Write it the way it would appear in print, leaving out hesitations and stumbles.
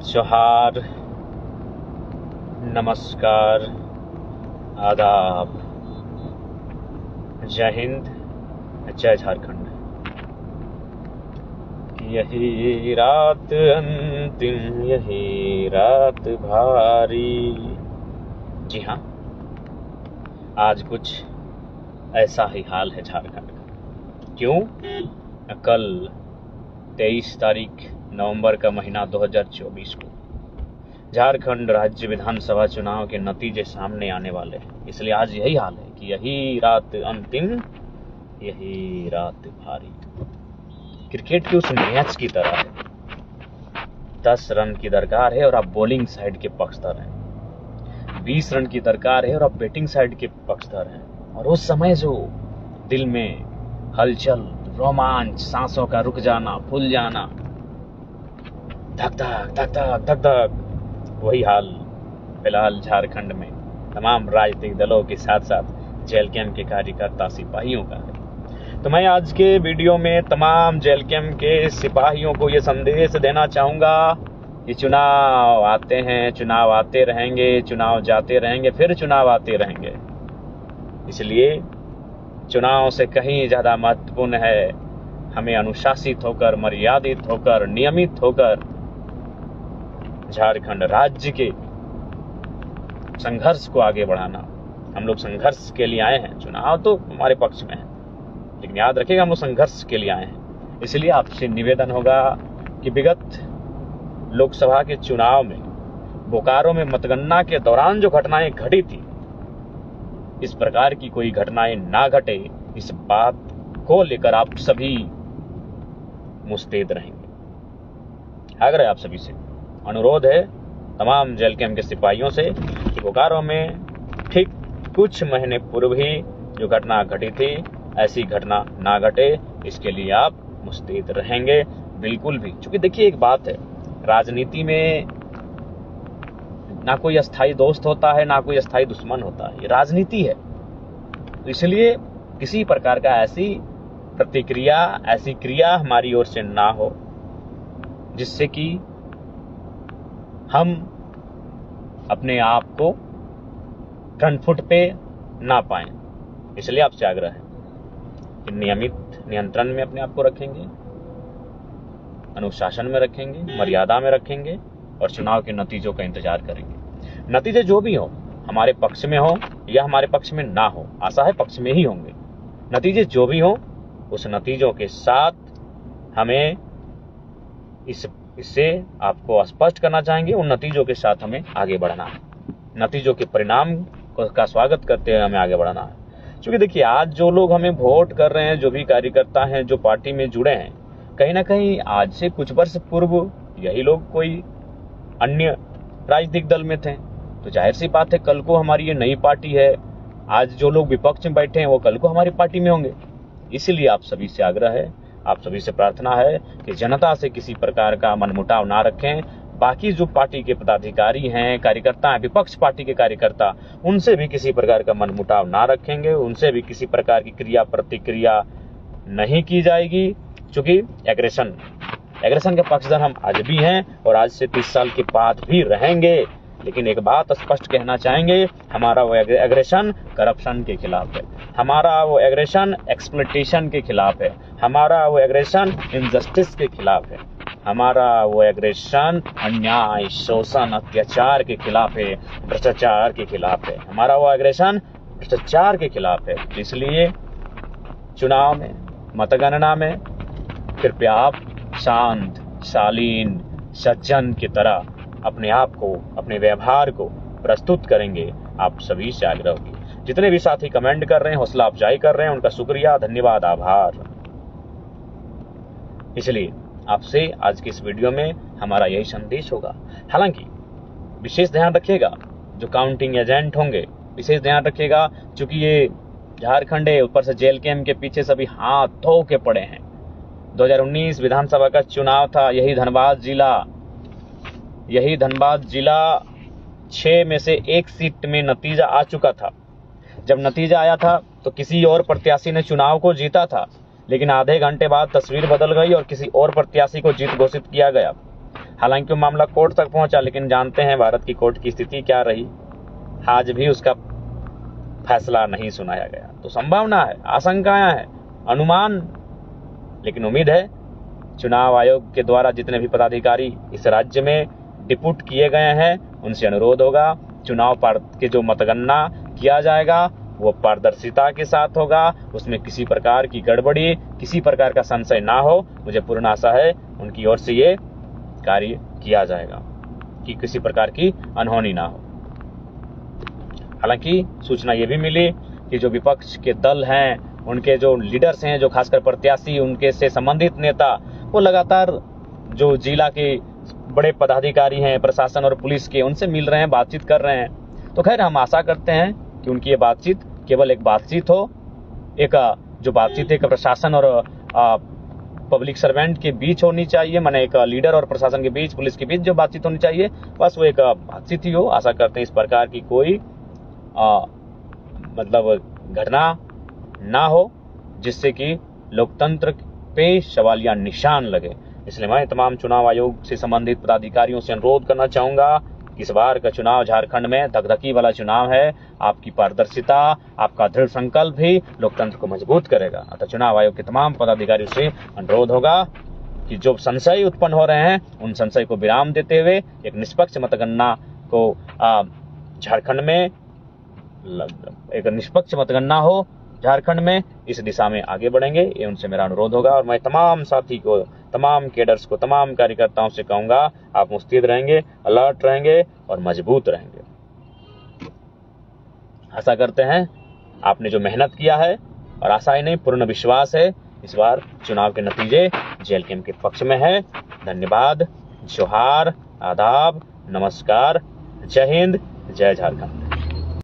जोहार, नमस्कार, आदाब, जय हिंद, जय झारखंड। यही रात अंतिम, यही रात भारी। जी हाँ, आज कुछ ऐसा ही हाल है झारखंड का। क्यों? कल 23 तारीख नवंबर का महीना 2024 को झारखंड राज्य विधानसभा चुनाव के नतीजे सामने आने वाले हैं। इसलिए आज यही हाल है कि यही रात अंतिम, यही रात भारी। क्रिकेट की उस मैच की तरह है। 10 रन की दरकार है और आप बॉलिंग साइड के पक्षधर हैं। 20 रन की दरकार है और आप बैटिंग साइड के पक्षधर हैं। और उस समय जो दिल में हलचल, रोमांच, सांसों का रुक जाना, फूल जाना, धक धक धक धक धक धक, वही हाल फिलहाल झारखंड में तमाम राजनीतिक दलों के साथ साथ जेल कैंप के कार्यकर्ता सिपाहियों का है। तो मैं आज के वीडियो में तमाम जेल कैंप के सिपाहियों को ये संदेश देना चाहूँगा कि चुनाव आते हैं, चुनाव आते रहेंगे, चुनाव जाते रहेंगे, फिर चुनाव आते रहेंगे। इसलिए चुनाव से कहीं ज़्यादा महत्वपूर्ण है हमें अनुशासित होकर, मर्यादित होकर, नियमित होकर झारखंड राज्य के संघर्ष को आगे बढ़ाना। हम लोग संघर्ष के लिए आए हैं। चुनाव तो हमारे पक्ष में है, लेकिन याद रखिएगा हम लोग संघर्ष के लिए आए हैं। इसलिए आपसे निवेदन होगा कि विगत लोकसभा के चुनाव में बोकारो में मतगणना के दौरान जो घटनाएं घटी थी, इस प्रकार की कोई घटनाएं ना घटे, इस बात को लेकर आप सभी मुस्तैद रहेंगे। आग्रह आप सभी से, अनुरोध है तमाम जेल कैंप के सिपाहियों से कि बोकारो में ठीक कुछ महीने पूर्व ही जो घटना घटी थी, ऐसी घटना ना घटे, इसके लिए आप मुस्तैद रहेंगे बिल्कुल भी। क्योंकि देखिए एक बात है, राजनीति में ना कोई अस्थाई दोस्त होता है, ना कोई अस्थाई दुश्मन होता है। ये राजनीति है। तो इसलिए किसी प्रकार का ऐसी प्रतिक्रिया, ऐसी क्रिया हमारी ओर से ना हो जिससे कि हम अपने आप को फ्रंट फुट पे ना पाएं। इसलिए आपसे आग्रह है कि नियमित नियंत्रण में अपने आप को रखेंगे, अनुशासन में रखेंगे, मर्यादा में रखेंगे और चुनाव के नतीजों का इंतजार करेंगे। नतीजे जो भी हो, हमारे पक्ष में हो या हमारे पक्ष में ना हो, आशा है पक्ष में ही होंगे। नतीजे जो भी हो, उस नतीजों के साथ हमें इससे आपको स्पष्ट करना चाहेंगे, उन नतीजों के साथ हमें आगे बढ़ना है। नतीजों के परिणाम का स्वागत करते हुए हमें आगे बढ़ना है। क्योंकि देखिए आज जो लोग हमें वोट कर रहे हैं, जो भी कार्यकर्ता हैं, जो पार्टी में जुड़े हैं, कहीं ना कहीं आज से कुछ वर्ष पूर्व यही लोग कोई अन्य राजनीतिक दल में थे। तो जाहिर सी बात है कल को हमारी ये नई पार्टी है, आज जो लोग विपक्ष में बैठे हैं वो कल को हमारी पार्टी में होंगे। इसलिए आप सभी से आग्रह है, आप सभी से प्रार्थना है कि जनता से किसी प्रकार का मनमुटाव ना रखें। बाकी जो पार्टी के पदाधिकारी हैं, कार्यकर्ता हैं, विपक्ष पार्टी के कार्यकर्ता, उनसे भी किसी प्रकार का मनमुटाव ना रखेंगे, उनसे भी किसी प्रकार की क्रिया प्रतिक्रिया नहीं की जाएगी। क्योंकि एग्रेशन के पक्षधर हम आज भी हैं और आज से 30 साल के बाद भी रहेंगे। लेकिन एक बात स्पष्ट कहना चाहेंगे, हमारा वो एग्रेशन करप्शन के खिलाफ है, हमारा वो एग्रेशन एक्सप्लॉयटेशन के खिलाफ है, हमारा वो एग्रेशन इनजस्टिस के खिलाफ है, हमारा वो एग्रेशन अन्याय, शोषण, अत्याचार के खिलाफ है, भ्रष्टाचार के खिलाफ है, हमारा वो एग्रेशन भ्रष्टाचार के खिलाफ है। इसलिए चुनाव में, मतगणना में कृपया आप शांत, शालीन, सज्जन की तरह अपने आप को, अपने व्यवहार को प्रस्तुत करेंगे। आप सभी से आग्रह होगी। जितने भी साथी कमेंट कर रहे हैं, हौसला अफजाई कर रहे हैं, उनका शुक्रिया, धन्यवाद, आभार। इसलिए आपसे आज की इस वीडियो में हमारा यही संदेश होगा। हालांकि विशेष ध्यान रखिएगा, जो काउंटिंग एजेंट होंगे विशेष ध्यान रखिएगा, क्योंकि ये झारखंड है, ऊपर से जेल कैंप के पीछे सभी हाथ धो के पड़े हैं। 2019 विधानसभा का चुनाव था, यही धनबाद जिला 6 में से 1 सीट में नतीजा आ चुका था। जब नतीजा आया था तो किसी और प्रत्याशी ने चुनाव को जीता था, लेकिन आधे घंटे बाद तस्वीर बदल गई और किसी और प्रत्याशी को जीत घोषित किया गया। हालांकि वो मामला कोर्ट तक पहुंचा, लेकिन जानते हैं भारत की कोर्ट की स्थिति क्या रही, आज भी उसका फैसला नहीं सुनाया गया। तो संभावना है, आशंकाएं हैं, अनुमान, लेकिन उम्मीद है चुनाव आयोग के द्वारा जितने भी पदाधिकारी इस राज्य में डिप्यूट किए गए हैं उनसे अनुरोध होगा, चुनाव के जो मतगणना किया जाएगा वो पारदर्शिता के साथ होगा, उसमें किसी प्रकार की गड़बड़ी, किसी प्रकार का संशय ना हो। मुझे पूर्ण आशा है उनकी ओर से ये कार्य किया जाएगा कि किसी प्रकार की अनहोनी ना हो। हालांकि सूचना ये भी मिली कि जो विपक्ष के दल हैं, उनके जो लीडर्स हैं, जो खासकर प्रत्याशी, उनके से संबंधित नेता, वो लगातार जो जिला के बड़े पदाधिकारी हैं, प्रशासन और पुलिस के, उनसे मिल रहे हैं, बातचीत कर रहे हैं। तो खैर हम आशा करते हैं कि उनकी ये बातचीत केवल एक बातचीत हो, एक जो बातचीत एक प्रशासन और पब्लिक सर्वेंट के बीच होनी चाहिए, माने एक लीडर और प्रशासन के बीच, पुलिस के बीच जो बातचीत होनी चाहिए, बस वो एक बातचीत ही हो। आशा करते हैं इस प्रकार की कोई मतलब घटना ना हो जिससे कि लोकतंत्र पे सवालिया निशान लगे। इसलिए मैं तमाम चुनाव आयोग से संबंधित पदाधिकारियों से अनुरोध करना चाहूंगा कि इस बार का चुनाव झारखंड में धकधकी वाला चुनाव है, आपकी पारदर्शिता, आपका दृढ़ संकल्प भी लोकतंत्र को मजबूत करेगा। अतः चुनाव आयोग के तमाम पदाधिकारियों से अनुरोध होगा कि जो संशय उत्पन्न हो रहे हैं उन संशय को विराम देते हुए एक निष्पक्ष मतगणना को झारखंड में, एक निष्पक्ष मतगणना हो झारखंड में, इस दिशा में आगे बढ़ेंगे, ये उनसे मेरा अनुरोध होगा। और मैं तमाम साथी को, तमाम केडर्स को, तमाम कार्यकर्ताओं से कहूंगा आप मुस्तैद रहेंगे, अलर्ट रहेंगे और मजबूत रहेंगे। आशा करते हैं आपने जो मेहनत किया है, और आशा ही नहीं पूर्ण विश्वास है इस बार चुनाव के नतीजे जेएलकेएम के पक्ष में है। धन्यवाद, जोहार, आदाब, नमस्कार, जय हिंद, जय झारखंड।